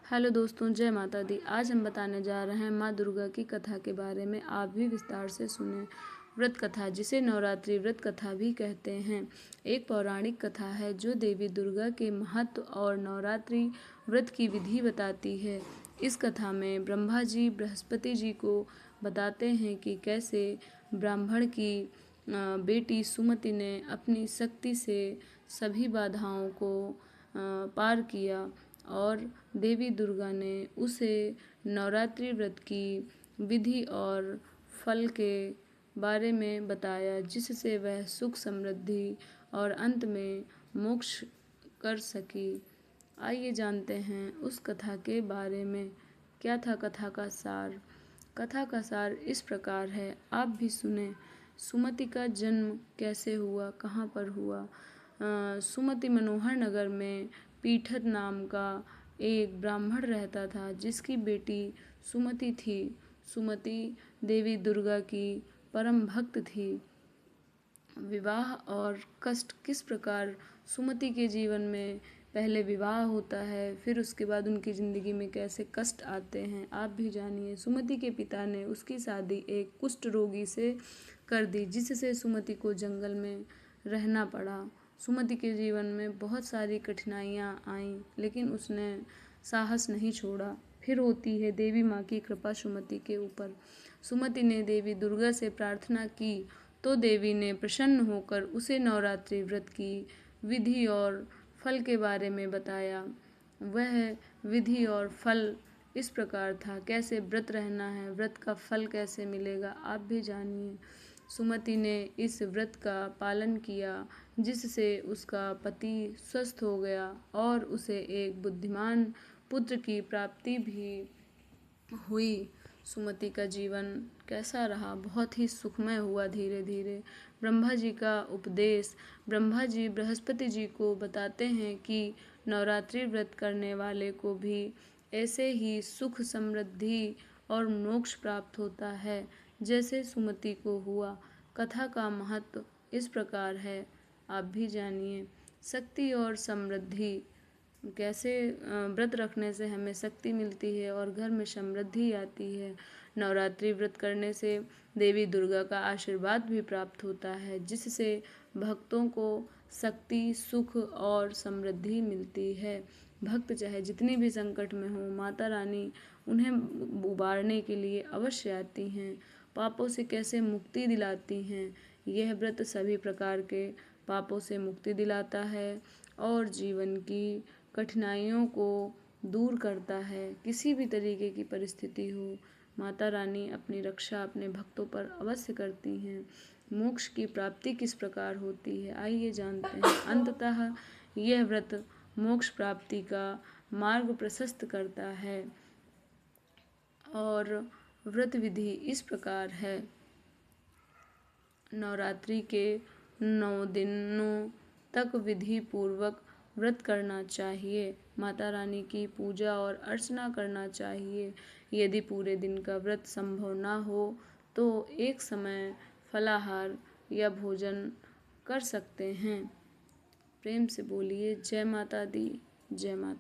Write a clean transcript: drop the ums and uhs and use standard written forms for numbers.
Hello दोस्तों, जय माता दी। आज हम बताने जा रहे हैं माँ दुर्गा की कथा के बारे में। आप भी विस्तार से सुने। व्रत कथा, जिसे नवरात्रि व्रत कथा भी कहते हैं, एक पौराणिक कथा है जो देवी दुर्गा के महत्व और नवरात्रि व्रत की विधि बताती है। इस कथा में ब्रह्मा जी बृहस्पति जी को बताते हैं कि कैसे ब्राह्मण की बेटी सुमति ने अपनी शक्ति से सभी बाधाओं को पार किया और देवी दुर्गा ने उसे नवरात्रि व्रत की विधि और फल के बारे में बताया, जिससे वह सुख समृद्धि और अंत में मोक्ष कर सकी। आइए जानते हैं उस कथा के बारे में। क्या था कथा का सार? कथा का सार इस प्रकार है, आप भी सुने। सुमति का जन्म कैसे हुआ, कहाँ पर हुआ? सुमति मनोहर नगर में पीठत नाम का एक ब्राह्मण रहता था, जिसकी बेटी सुमति थी। सुमति देवी दुर्गा की परम भक्त थी। विवाह और कष्ट किस प्रकार सुमति के जीवन में पहले विवाह होता है, फिर उसके बाद उनकी ज़िंदगी में कैसे कष्ट आते हैं, आप भी जानिए। सुमति के पिता ने उसकी शादी एक कुष्ठ रोगी से कर दी, जिससे सुमति को जंगल में रहना पड़ा। सुमति के जीवन में बहुत सारी कठिनाइयाँ आईं, लेकिन उसने साहस नहीं छोड़ा। फिर होती है देवी माँ की कृपा सुमति के ऊपर। सुमति ने देवी दुर्गा से प्रार्थना की तो देवी ने प्रसन्न होकर उसे नवरात्रि व्रत की विधि और फल के बारे में बताया। वह विधि और फल इस प्रकार था, कैसे व्रत रहना है, व्रत का फल कैसे मिलेगा, आप भी जानिए। सुमति ने इस व्रत का पालन किया, जिससे उसका पति स्वस्थ हो गया और उसे एक बुद्धिमान पुत्र की प्राप्ति भी हुई। सुमति का जीवन कैसा रहा? बहुत ही सुखमय हुआ धीरे धीरे। ब्रह्मा जी का उपदेश। ब्रह्मा जी बृहस्पति जी को बताते हैं कि नवरात्रि व्रत करने वाले को भी ऐसे ही सुख समृद्धि और मोक्ष प्राप्त होता है जैसे सुमति को हुआ। कथा का महत्व इस प्रकार है, आप भी जानिए। शक्ति और समृद्धि, कैसे व्रत रखने से हमें शक्ति मिलती है और घर में समृद्धि आती है। नवरात्रि व्रत करने से देवी दुर्गा का आशीर्वाद भी प्राप्त होता है, जिससे भक्तों को शक्ति, सुख और समृद्धि मिलती है। भक्त चाहे जितनी भी संकट में हो, माता रानी उन्हें उबारने के लिए अवश्य आती हैं। पापों से कैसे मुक्ति दिलाती हैं, यह व्रत सभी प्रकार के पापों से मुक्ति दिलाता है और जीवन की कठिनाइयों को दूर करता है। किसी भी तरीके की परिस्थिति हो, माता रानी अपनी रक्षा अपने भक्तों पर अवश्य करती हैं। मोक्ष की प्राप्ति किस प्रकार होती है, आइए जानते हैं। अंततः यह व्रत मोक्ष प्राप्ति का मार्ग प्रशस्त करता है और व्रत विधि इस प्रकार है। नवरात्रि के 9 दिनों तक विधि पूर्वक व्रत करना चाहिए। माता रानी की पूजा और अर्चना करना चाहिए। यदि पूरे दिन का व्रत संभव ना हो तो एक समय फलाहार या भोजन कर सकते हैं। प्रेम से बोलिए जय माता दी, जय माता।